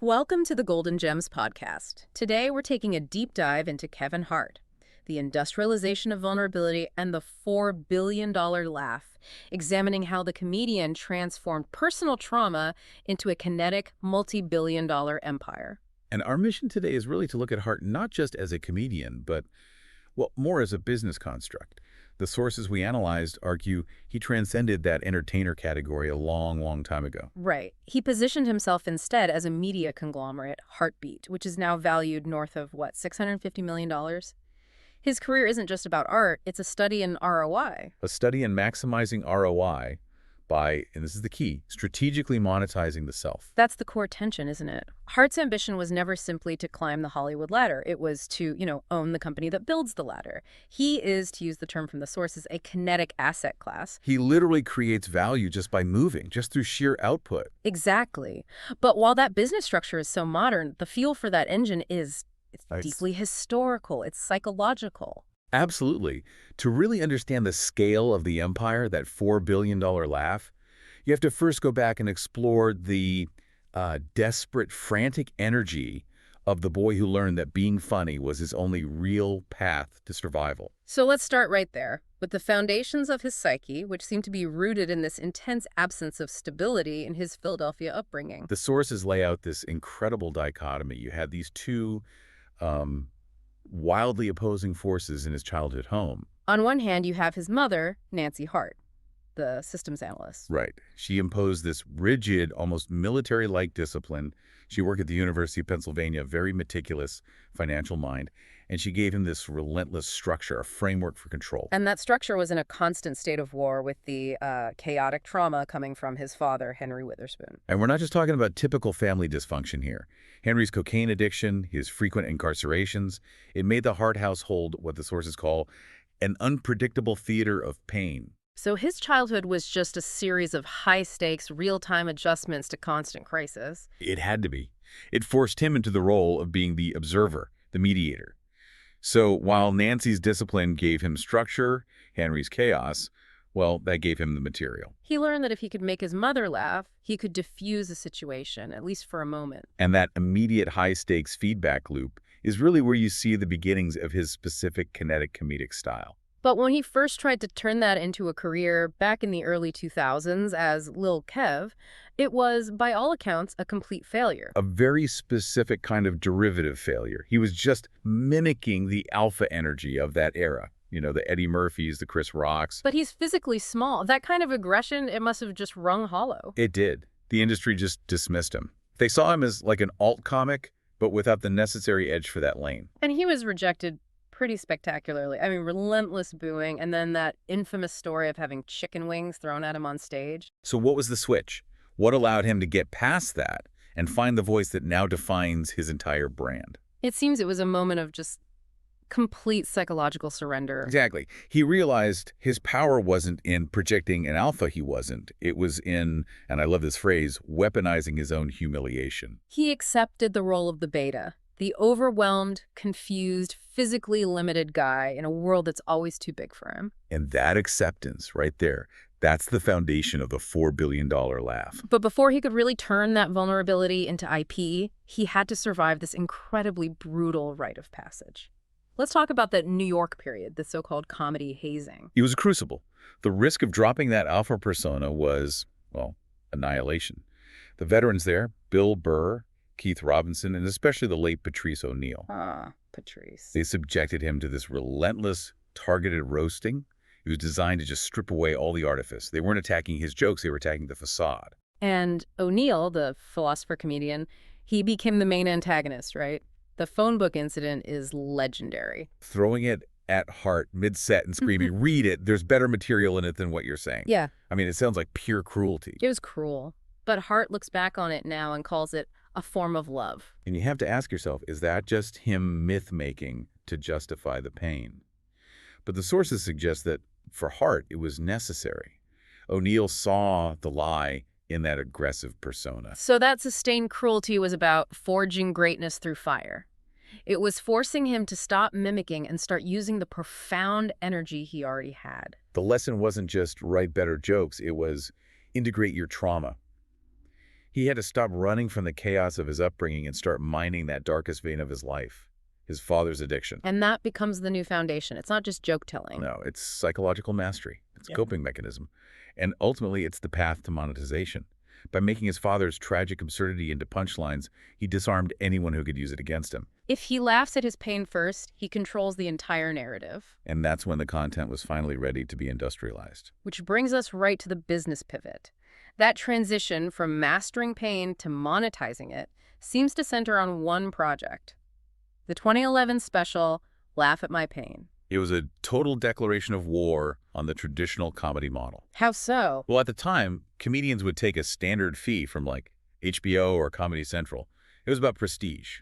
Welcome to the Golden Gems podcast. Today we're taking a deep dive into Kevin Hart, the industrialization of vulnerability and the $4 billion laugh, examining how the comedian transformed personal trauma into a kinetic, multi-billion-dollar empire. And our mission today is really to look at Hart not just as a comedian, but, well, more as a business construct. The sources we analyzed argue he transcended that entertainer category a long, long time ago. Right. He positioned himself instead as a media conglomerate, Heartbeat, which is now valued north of, $650 million? His career isn't just about art, it's a study in ROI. A study in maximizing ROI by, and this is the key, strategically monetizing the self. That's the core tension, isn't it? Hart's ambition was never simply to climb the Hollywood ladder. It was to, own the company that builds the ladder. He is, to use the term from the sources, a kinetic asset class. He literally creates value just by moving, just through sheer output. Exactly. But while that business structure is so modern, the fuel for that engine is it's Nice. deeply historical. It's psychological. Absolutely. To really understand the scale of the empire, that $4 billion laugh, you have to first go back and explore the desperate, frantic energy of the boy who learned that being funny was his only real path to survival. So let's start right there, with the foundations of his psyche, which seem to be rooted in this intense absence of stability in his Philadelphia upbringing. The sources lay out this incredible dichotomy. You had these two wildly opposing forces in his childhood home. On one hand, you have his mother, Nancy Hart, the systems analyst. Right. She imposed this rigid, almost military-like discipline. She worked at the University of Pennsylvania, very meticulous financial mind, and she gave him this relentless structure, a framework for control. And that structure was in a constant state of war with the chaotic trauma coming from his father, Henry Witherspoon. And we're not just talking about typical family dysfunction here. Henry's cocaine addiction, his frequent incarcerations, it made the Hart household what the sources call an unpredictable theater of pain. So his childhood was just a series of high-stakes, real-time adjustments to constant crisis. It had to be. It forced him into the role of being the observer, the mediator. So while Nancy's discipline gave him structure, Henry's chaos, well, that gave him the material. He learned that if he could make his mother laugh, he could diffuse a situation, at least for a moment. And that immediate high-stakes feedback loop is really where you see the beginnings of his specific kinetic comedic style. But when he first tried to turn that into a career back in the early 2000s as Lil Kev, it was, by all accounts, a complete failure. A very specific kind of derivative failure. He was just mimicking the alpha energy of that era. You know, the Eddie Murphys, the Chris Rocks. But he's physically small. That kind of aggression, it must have just rung hollow. It did. The industry just dismissed him. They saw him as like an alt comic, but without the necessary edge for that lane. And he was rejected pretty spectacularly. I mean, relentless booing, and then that infamous story of having chicken wings thrown at him on stage. So what was the switch? What allowed him to get past that and find the voice that now defines his entire brand? It seems it was a moment of just complete psychological surrender. Exactly. He realized his power wasn't in projecting an alpha he wasn't. It was in, and I love this phrase, weaponizing his own humiliation. He accepted the role of the beta, the overwhelmed, confused, physically limited guy in a world that's always too big for him. And that acceptance right there, that's the foundation of the $4 billion laugh. But before he could really turn that vulnerability into IP, he had to survive this incredibly brutal rite of passage. Let's talk about that New York period, the so-called comedy hazing. It was a crucible. The risk of dropping that alpha persona was, well, annihilation. The veterans there, Bill Burr, Keith Robinson, and especially the late Patrice O'Neill. Patrice. They subjected him to this relentless, targeted roasting. It was designed to just strip away all the artifice. They weren't attacking his jokes, they were attacking the facade. And O'Neill, the philosopher-comedian, he became the main antagonist, right? The phone book incident is legendary. Throwing it at Hart mid-set and screaming, read it, there's better material in it than what you're saying. Yeah. I mean, it sounds like pure cruelty. It was cruel. But Hart looks back on it now and calls it a form of love. And you have to ask yourself, is that just him myth-making to justify the pain? But the sources suggest that for Hart, it was necessary. O'Neill saw the lie in that aggressive persona. So that sustained cruelty was about forging greatness through fire. It was forcing him to stop mimicking and start using the profound energy he already had. The lesson wasn't just write better jokes, it was integrate your trauma. He had to stop running from the chaos of his upbringing and start mining that darkest vein of his life, his father's addiction. And that becomes the new foundation. It's not just joke telling. No, it's psychological mastery. It's a Yeah. coping mechanism. And ultimately, it's the path to monetization. By making his father's tragic absurdity into punchlines, he disarmed anyone who could use it against him. If he laughs at his pain first, he controls the entire narrative. And that's when the content was finally ready to be industrialized. Which brings us right to the business pivot. That transition from mastering pain to monetizing it seems to center on one project. The 2011 special, Laugh at My Pain. It was a total declaration of war on the traditional comedy model. How so? Well, at the time, comedians would take a standard fee from like HBO or Comedy Central. It was about prestige.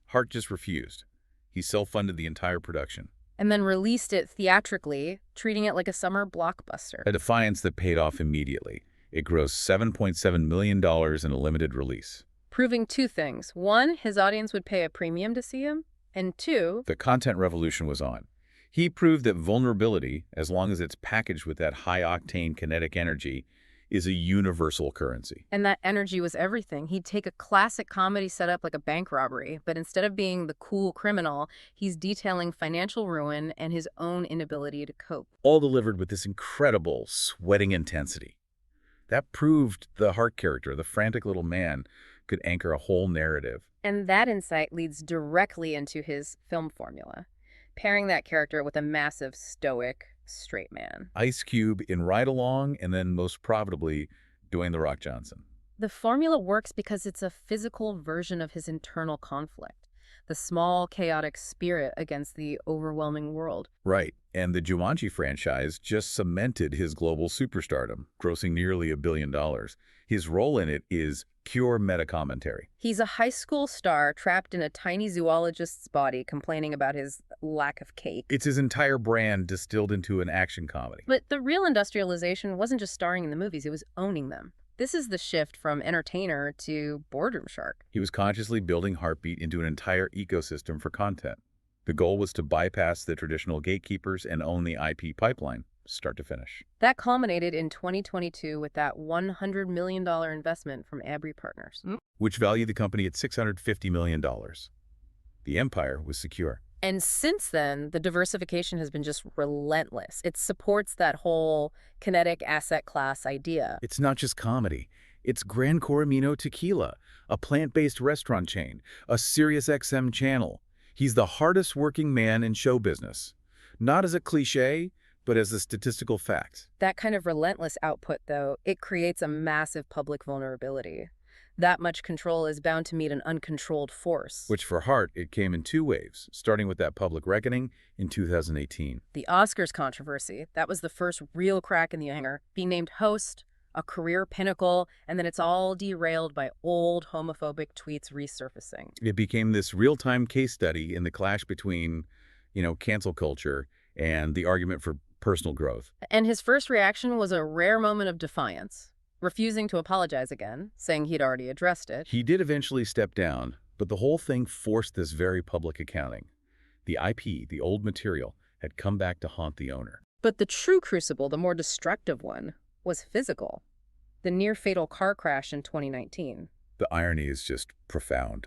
Hart just refused. He self-funded the entire production. And then released it theatrically, treating it like a summer blockbuster. A defiance that paid off immediately. It grossed $7.7 million in a limited release. Proving two things. One, his audience would pay a premium to see him. And two, The content revolution was on. He proved that vulnerability, as long as it's packaged with that high-octane kinetic energy, is a universal currency. and that energy was everything. He'd take a classic comedy setup like a bank robbery, but instead of being the cool criminal, he's detailing financial ruin and his own inability to cope. All delivered with this incredible, sweating intensity. That proved the Hart character, the frantic little man, could anchor a whole narrative. And that insight leads directly into his film formula, pairing that character with a massive, stoic, straight man. Ice Cube in Ride Along, and then most profitably, Dwayne "The Rock" Johnson. The formula works because it's a physical version of his internal conflict, the small, chaotic spirit against the overwhelming world. Right, and the Jumanji franchise just cemented his global superstardom, grossing nearly $1 billion. His role in it is pure meta-commentary. He's a high school star trapped in a tiny zoologist's body complaining about his lack of cake. It's his entire brand distilled into an action comedy. But the real industrialization wasn't just starring in the movies, it was owning them. This is the shift from entertainer to boardroom shark. He was consciously building Heartbeat into an entire ecosystem for content. The goal was to bypass the traditional gatekeepers and own the IP pipeline, start to finish. That culminated in 2022 with that $100 million investment from Abry Partners. Which valued the company at $650 million. The empire was secure. And since then, the diversification has been just relentless. It supports that whole kinetic asset class idea. It's not just comedy. It's Gran Coramino Tequila, a plant-based restaurant chain, a Sirius XM channel. He's the hardest working man in show business. Not as a cliche, but as a statistical fact. That kind of relentless output, though, it creates a massive public vulnerability. That much control is bound to meet an uncontrolled force. Which for Hart, it came in two waves, starting with that public reckoning in 2018. The Oscars controversy, that was the first real crack in the hangar. Being named host, a career pinnacle, and then it's all derailed by old homophobic tweets resurfacing. It became this real-time case study in the clash between, cancel culture and the argument for personal growth. And his first reaction was a rare moment of defiance, refusing to apologize again, saying he'd already addressed it. He did eventually step down, but the whole thing forced this very public accounting. The IP, the old material, had come back to haunt the owner. But the true crucible, the more destructive one, was physical. The near-fatal car crash in 2019. The irony is just profound.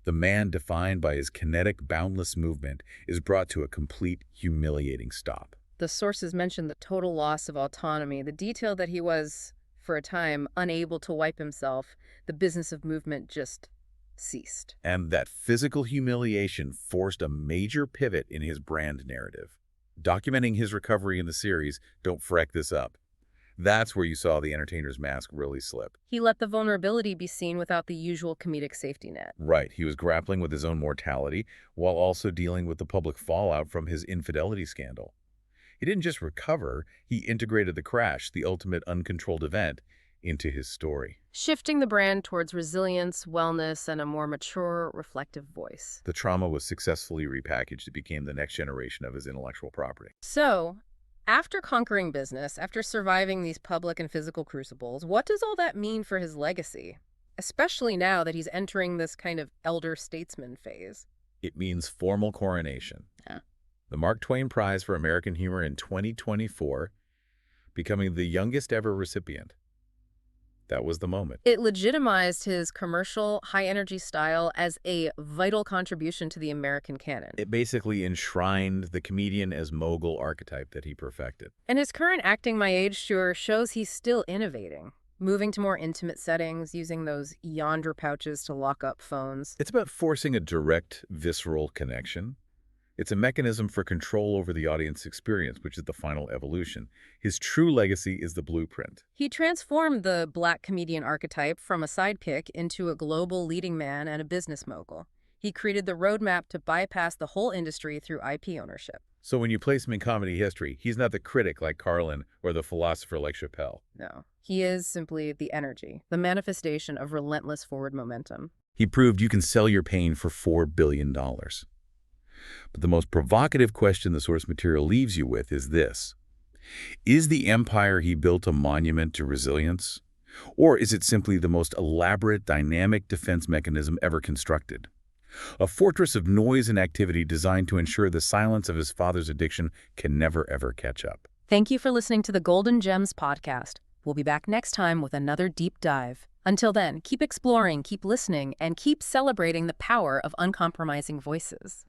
The man defined by his kinetic, boundless movement is brought to a complete, humiliating stop. The sources mentioned the total loss of autonomy, the detail that he was, for a time, unable to wipe himself. The business of movement just ceased. And that physical humiliation forced a major pivot in his brand narrative. Documenting his recovery in the series, Don't Freck This Up. That's where you saw the entertainer's mask really slip. He let the vulnerability be seen without the usual comedic safety net. Right, he was grappling with his own mortality while also dealing with the public fallout from his infidelity scandal. He didn't just recover, he integrated the crash, the ultimate uncontrolled event, into his story. Shifting the brand towards resilience, wellness, and a more mature, reflective voice. The trauma was successfully repackaged. It became the next generation of his intellectual property. So, after conquering business, after surviving these public and physical crucibles, what does all that mean for his legacy? Especially now that he's entering this kind of elder statesman phase. It means formal coronation. Yeah. The Mark Twain Prize for American Humor in 2024, becoming the youngest ever recipient. That was the moment. It legitimized his commercial, high-energy style as a vital contribution to the American canon. It basically enshrined the comedian as mogul archetype that he perfected. And his current Acting My Age tour shows he's still innovating, moving to more intimate settings, using those yonder pouches to lock up phones. It's about forcing a direct, visceral connection. It's a mechanism for control over the audience experience, which is the final evolution. His true legacy is the blueprint. He transformed the black comedian archetype from a sidekick into a global leading man and a business mogul. He created the roadmap to bypass the whole industry through IP ownership. So when you place him in comedy history, he's not the critic like Carlin or the philosopher like Chappelle. No, he is simply the energy, the manifestation of relentless forward momentum. He proved you can sell your pain for $4 billion. But the most provocative question the source material leaves you with is this. Is the empire he built a monument to resilience? Or is it simply the most elaborate, dynamic defense mechanism ever constructed? A fortress of noise and activity designed to ensure the silence of his father's addiction can never, ever catch up. Thank you for listening to the Golden Gems podcast. We'll be back next time with another deep dive. Until then, keep exploring, keep listening, and keep celebrating the power of uncompromising voices.